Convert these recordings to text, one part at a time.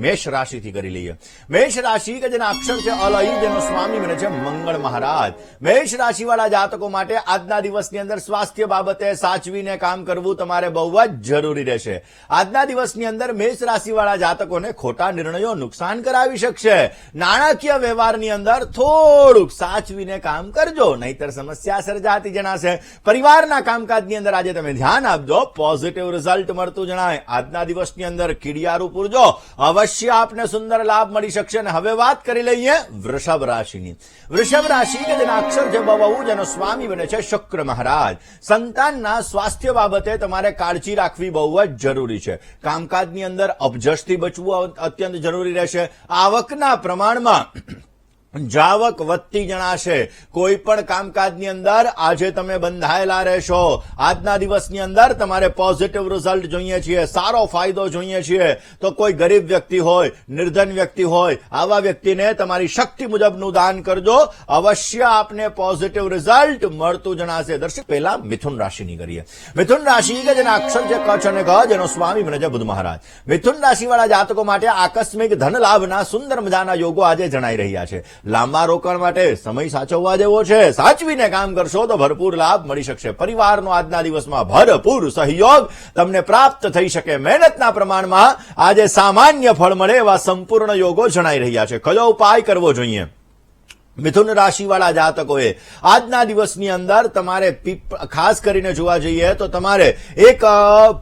મેષ રાશિથી કરી લઈએ. મેષ રાશિ કે જેના અક્ષર છે અલય, જેનો સ્વામી બને છે મંગળ મહારાજ. મેષ રાશિવાળા જાતકો માટે આજના દિવસની અંદર સ્વાસ્થ્ય બાબતે સાચવીને કામ કરવું તમારે બહુ જ જરૂરી રહેશે. આજના દિવસની અંદર મેષ રાશિવાળા જાતકોને ખોટા નિર્ણયો નુકસાન કરાવી શકશે. નાણાકીય વ્યવહારની અંદર થોડુંક સાચવીને કામ કરજો, નહીતર સમસ્યા સર્જાતી જણાશે. પરિવારના કામકાજની અંદર આજે તમે ધ્યાન આપજો, પોઝિટિવ રિઝલ્ટ મળતું જણાય. આજના દિવસની અંદર કીડિયારું પૂરજો, અવશ્ય આપને સુંદર લાભ મળી શકશે. અને હવે વાત કરી લઈએ વૃષભ રાશિની. વૃષભ રાશિ કે જેના અક્ષર છે બહુ, જેનો સ્વામી બને છે શુક્ર મહારાજ. સંતાનના સ્વાસ્થ્ય બાબતે તમારે કાળજી રાખવી બહુ જ જરૂરી છે. કામકાજની અંદર અપજશથી બચવું અત્યંત જરૂરી રહેશે. આવકના પ્રમાણમાં જાવક વધતી જણાશે. કોઈ પણ કામકાજની અંદર આજે તમે બંધાયેલા રહેશો. આજના દિવસની અંદર તમારે પોઝિટિવ રિઝલ્ટ જોઈએ છીએ, સારો ફાયદો જોઈએ છીએ. તો કોઈ ગરીબ વ્યક્તિ હોય, નિર્ધન વ્યક્તિ હોય, આવા વ્યક્તિને તમારી શક્તિ મુજબનું દાન કરજો, અવશ્ય આપને પોઝિટિવ રિઝલ્ટ મળતું જણાશે. દર્શક, પહેલા મિથુન રાશિની કરીએ. મિથુન રાશિ કે જેના અક્ષર છે કચ્છ અને ગ, જેનો સ્વામી બને છે બુધ મહારાજ. મિથુન રાશિવાળા જાતકો માટે આકસ્મિક ધન લાભના સુંદર મજાના યોગો આજે જણાઈ રહ્યા છે. લાંબા રોકાણ માટે સમય સાચવવા જેવો છે. સાચવીને કામ કરશો તો ભરપૂર લાભ મળી શકશે. પરિવારનો આજના દિવસમાં ભરપૂર સહયોગ તમને પ્રાપ્ત થઈ શકે. મહેનતના પ્રમાણમાં આજે સામાન્ય ફળ મળે એવા સંપૂર્ણ યોગો જણાઈ રહ્યા છે. કયો ઉપાય કરવો જોઈએ? મિથુન રાશિવાળા જાતકોએ આજના દિવસની અંદર તમારે ખાસ કરીને જોવા જઈએ તો તમારે એક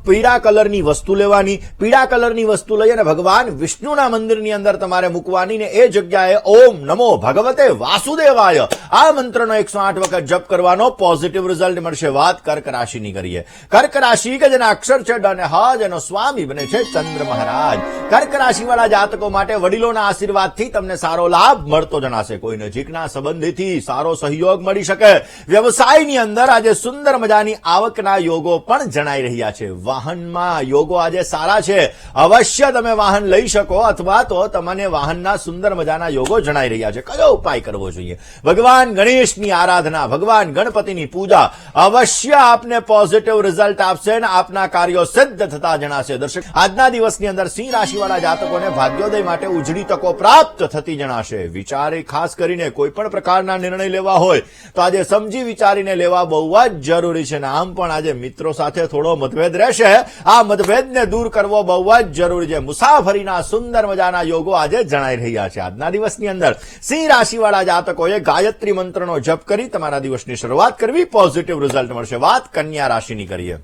પીળા કલરની વસ્તુ લેવાની. પીળા કલરની વસ્તુ લઈ અને ભગવાન વિષ્ણુના મંદિરની અંદર તમારે મૂકવાની ને એ જગ્યાએ ઓમ નમો ભગવતે વાસુદેવાય આ મંત્રનો 108 વખત જપ કરવાનો. પોઝિટિવ રિઝલ્ટ મળશે. વાત કર્ક રાશિની કરીએ. કર્ક રાશિ કે જેના અક્ષર છે ડ અને હ, જેનો સ્વામી બને છે ચંદ્ર મહારાજ. કર્ક રાશિવાળા જાતકો માટે વડીલોના આશીર્વાદથી તમને સારો લાભ મળતો જણાશે. કોઈ નજીકના સંબંધીથી સારો સહયોગ મળી શકે. વ્યવસાયની અંદર આજે સુંદર મજાની આવકના યોગો પણ જણાઈ રહ્યા છે. વાહનમાં યોગો આજે સારા છે. અવશ્ય તમે વાહન લઈ શકો અથવા તો તમને વાહનના સુંદર મજાના યોગો જણાઈ રહ્યા છે. કયો ઉપાય કરવો જોઈએ? ભગવાન ગણેશની આરાધના, ભગવાન ગણપતિની પૂજા અવશ્ય આપને પોઝિટિવ રિઝલ્ટ આપશે અને આપના કાર્યો સિદ્ધ થતા જણાશે. દર્શક, આજના દિવસની અંદર સિંહ રાશિવાળા જાતકોને ભાગ્યોદય માટે ઉજળી તકો પ્રાપ્ત થતી જણાશે. વિચારે ખાસ કરીને કોઈ પણ પ્રકારના નિર્ણય લેવા હોય તો આજે સમજી વિચારીને લેવા બહુ જ જરૂરી છે. આમ પણ આજે મિત્રો સાથે થોડો મતભેદ રહેશે. આ મતભેદને દૂર કરવો બહુ જ જરૂરી છે. મુસાફરીના સુંદર મજાના યોગો આજે જણાઈ રહ્યા છે. આજના દિવસની અંદર સિંહ રાશિવાળા જાતકોએ ગાયત્રી મંત્રનો જપ કરી તમારા દિવસની શરૂઆત કરવી. પોઝિટિવ રિઝલ્ટ મળશે. વાત કન્યા રાશિની કરીએ.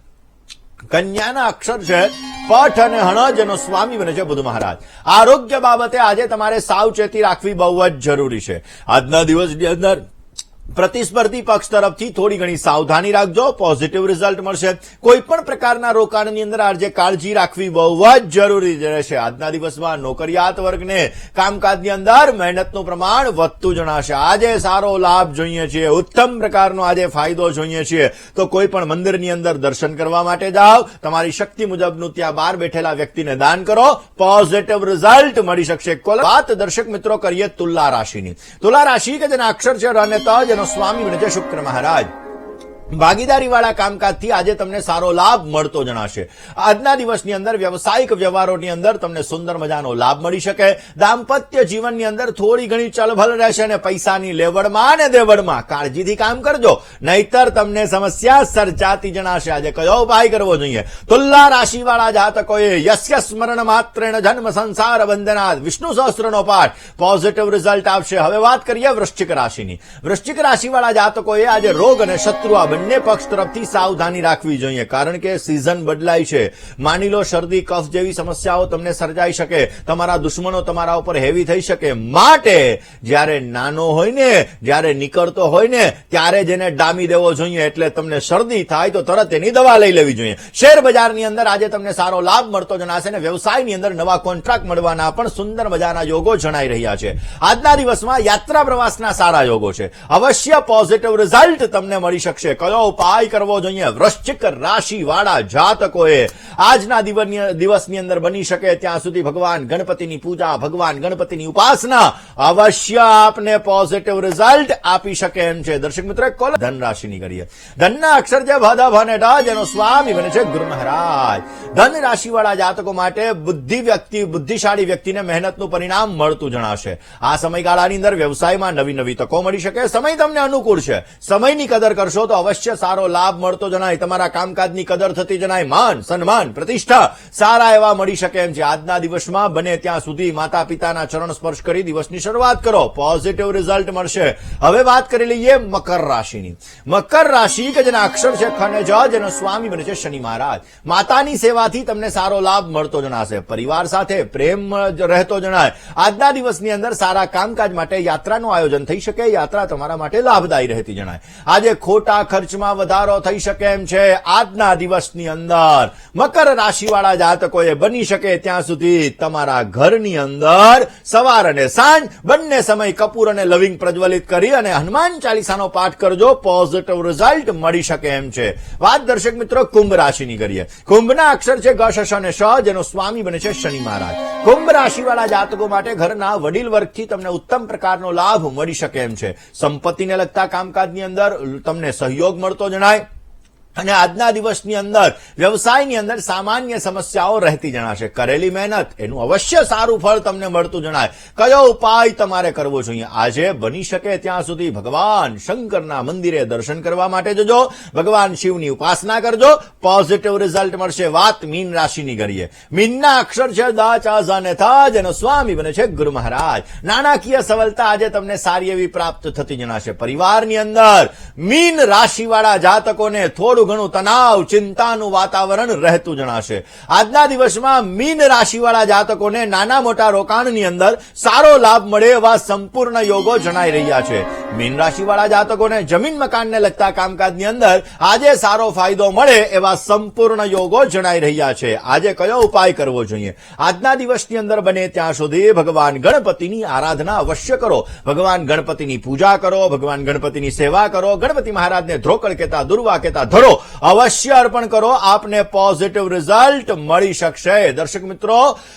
કન્યાના અક્ષર છે પઠ અને હણ, જેનો સ્વામી બને છે બુધ મહારાજ. આરોગ્ય બાબતે આજે તમારે સાવચેતી રાખવી બહુ જ જરૂરી છે. આજના દિવસની અંદર પ્રતિસ્પર્ધી પક્ષ તરફથી થોડી ઘણી સાવધાની રાખજો. પોઝિટિવ રિઝલ્ટ મળશે. કોઈ પણ પ્રકારના રોકાણની અંદર આજે કાળજી રાખવી બહુ જ જરૂરી રહેશે. આજના દિવસમાં નોકરિયાત વર્ગને કામકાજની અંદર મહેનતનું પ્રમાણ વધતું જણાશે. આજે સારો લાભ જોઈએ છીએ, ઉત્તમ પ્રકારનો આજે ફાયદો જોઈએ છીએ તો કોઈ પણ મંદિરની અંદર દર્શન કરવા માટે જાઓ. તમારી શક્તિ મુજબનું ત્યાં બહાર બેઠેલા વ્યક્તિને દાન કરો. પોઝિટિવ રિઝલ્ટ મળી શકશે. વાત દર્શક મિત્રો કરીએ તુલા રાશિની. તુલા રાશિ કે જેના અક્ષર છે ર અને ત, જેનો સ્વામી બને છે શુક્ર મહારાજ. ભાગીદારી વાળા કામકાજથી આજે તમને સારો લાભ મળતો જણાશે. આજના દિવસની અંદર વ્યવસાયિક વ્યવહારોની અંદર તમને સુંદર મજાનો લાભ મળી શકે. દાંપત્ય જીવનની અંદર થોડી ઘણી ચલભલ રહેશે અને પૈસાની લેવડમાં અને દેવડમાં કાળજીથી કામ કરજો, નહીતર તમને સમસ્યા સર્જાતી જણાશે. આજે કયો ઉપાય કરવો જોઈએ? તુલા રાશિવાળા જાતકોએ યસ્ય સ્મરણ માત્રેણ જન્મ સંસાર બંધનાદ વિષ્ણુ સહસ્ત્રનો પાઠ પોઝિટિવ રિઝલ્ટ આપશે. હવે વાત કરીએ વૃશ્ચિક રાશિની. વૃશ્ચિક રાશિવાળા જાતકોએ આજે રોગ અને શત્રુ બંને પક્ષ તરફથી સાવધાની રાખવી જોઈએ. કારણ કે સિઝન બદલાય છે. માની લો શરદી કફ જેવી સમસ્યાઓ તમને સર્જાઈ શકે. તમારા દુશ્મનો તમારા ઉપર હેવી થઈ શકે. માટે જ્યારે નાનો હોય ને, જ્યારે નીકળતો હોય ને, ત્યારે જેને ડામી દેવો જોઈએ. એટલે તમને શરદી થાય તો તરત એની દવા લઈ લેવી જોઈએ. શેર બજારની અંદર આજે તમને સારો લાભ મળતો જણાશે અને વ્યવસાયની અંદર નવા કોન્ટ્રાક્ટ મળવાના પણ સુંદર મજાના યોગો જણાઈ રહ્યા છે. આજના દિવસમાં યાત્રા પ્રવાસના સારા યોગો છે. અવશ્ય પોઝિટિવ રિઝલ્ટ તમને મળી શકશે. કયો ઉપાય કરવો જોઈએ? વૃશ્ચિક રાશિ વાળા જાતકોએ આજના દિવસની અંદર બની શકે ત્યાં સુધી ભગવાન ગણપતિની પૂજા, ભગવાન ગણપતિની ઉપાસના અવશ્ય આપને પોઝિટિવ રિઝલ્ટ આપી શકે એમ છે. દર્શક મિત્રો, કોલ ધન રાશિની કરીએ. ધનના અક્ષર છે ભ, ધ, ભ ને ઢ, જેનો સ્વામી બને છે ગુરુ મહારાજ. ધન રાશિ વાળા જાતકો માટે બુદ્ધિશાળી વ્યક્તિને મહેનતનું પરિણામ મળતું જણાશે. આ સમયગાળાની અંદર વ્યવસાયમાં નવી તકો મળી શકે. સમય તમને અનુકૂળ છે. સમયની કદર કરશો તો અવશ્ય સારો લાભ મળતો જણાય. તમારા કામકાજની કદર થતી જણાય. માન, સન્માન, પ્રતિષ્ઠા સારા એવા મળી શકે એમ છે. આજના દિવસમાં બને ત્યાં સુધી માતા પિતાના ચરણ સ્પર્શ કરી દિવસની શરૂઆત કરો. પોઝિટિવ રિઝલ્ટ મળશે. હવે વાત કરી લઈએ મકર રાશિની. મકર રાશિ કે જેના અક્ષર છે ખ અને જ, જેનો સ્વામી બને છે શનિ મહારાજ. માતાની સેવાથી તમને સારો લાભ મળતો જણાશે. પરિવાર સાથે પ્રેમ રહેતો જણાય. આજના દિવસની અંદર સારા કામકાજ માટે યાત્રાનું આયોજન થઈ શકે. યાત્રા તમારા માટે લાભદાયી રહેતી જણાય. આજે ખોટા ખર્ચમાં વધારો થઈ શકે એમ છે. આજના દિવસની અંદર મકર રાશિવાળા જાતકોએ બની શકે ત્યાં સુધી તમારા ઘરની અંદર સવાર અને સાંજ બંને સમય કપૂર અને લવિંગ પ્રજ્વલિત કરી અને હનુમાન ચાલીસાનો પાઠ કરજો. પોઝિટિવ રિઝલ્ટ મળી શકે એમ છે. વાત દર્શક મિત્રો કુંભ રાશિની કરીએ. કુંભના અક્ષર છે ગ, શ અને શ, જેનો સ્વામી બને છે શનિ મહારાજ. કુંભ રાશિવાળા જાતકો માટે ઘરના વડીલ વર્ગથી તમને ઉત્તમ પ્રકારનો લાભ મળી શકે એમ છે. સંપત્તિને લગતા કામકાજની અંદર તમને સહયોગ મળતો જણાય. અને આજના દિવસની અંદર વ્યવસાયની અંદર સામાન્ય સમસ્યાઓ રહેતી જણાશે. કરેલી મહેનત એનું અવશ્ય સારું ફળ તમને મળતું જણાય. કયો ઉપાય તમારે કરવો જોઈએ? આજે બની શકે ત્યાં સુધી ભગવાન શંકરના મંદિરે દર્શન કરવા માટે જજો. ભગવાન શિવની ઉપાસના કરજો. પોઝિટિવ રિઝલ્ટ મળશે. વાત મીન રાશિની કરીએ. મીનના અક્ષર છે દ, ચ, ઝ અને થ, જેનો સ્વામી બને છે ગુરુ મહારાજ. નાણાકીય સફળતા આજે તમને સારી એવી પ્રાપ્ત થતી જણાશે. પરિવારની અંદર મીન રાશિવાળા જાતકોને થોડું ઘણું તણાવ, ચિંતાનું વાતાવરણ રહેતું જણાશે. આજના દિવસમાં મીન રાશિવાળા જાતકોને નાના મોટા રોકાણની અંદર સારો લાભ મળે એવા સંપૂર્ણ યોગો જણાઈ રહ્યા છે. મીન રાશિવાળા જાતકોને જમીન મકાનને લગતા કામકાજની અંદર આજે સારો ફાયદો મળે એવા સંપૂર્ણ યોગો જણાઈ રહ્યા છે. આજે કયો ઉપાય કરવો જોઈએ? આજના દિવસની અંદર બને ત્યાં સુધી ભગવાન ગણપતિની આરાધના અવશ્ય કરો. ભગવાન ગણપતિની પૂજા કરો. ભગવાન ગણપતિની સેવા કરો. ગણપતિ મહારાજને ધ્રોકળ કહેતા, દુર્વા કહેતા ધરો અવશ્ય અર્પણ કરો. આપને પોઝિટિવ રિઝલ્ટ મળી શકશે. દર્શક મિત્રો,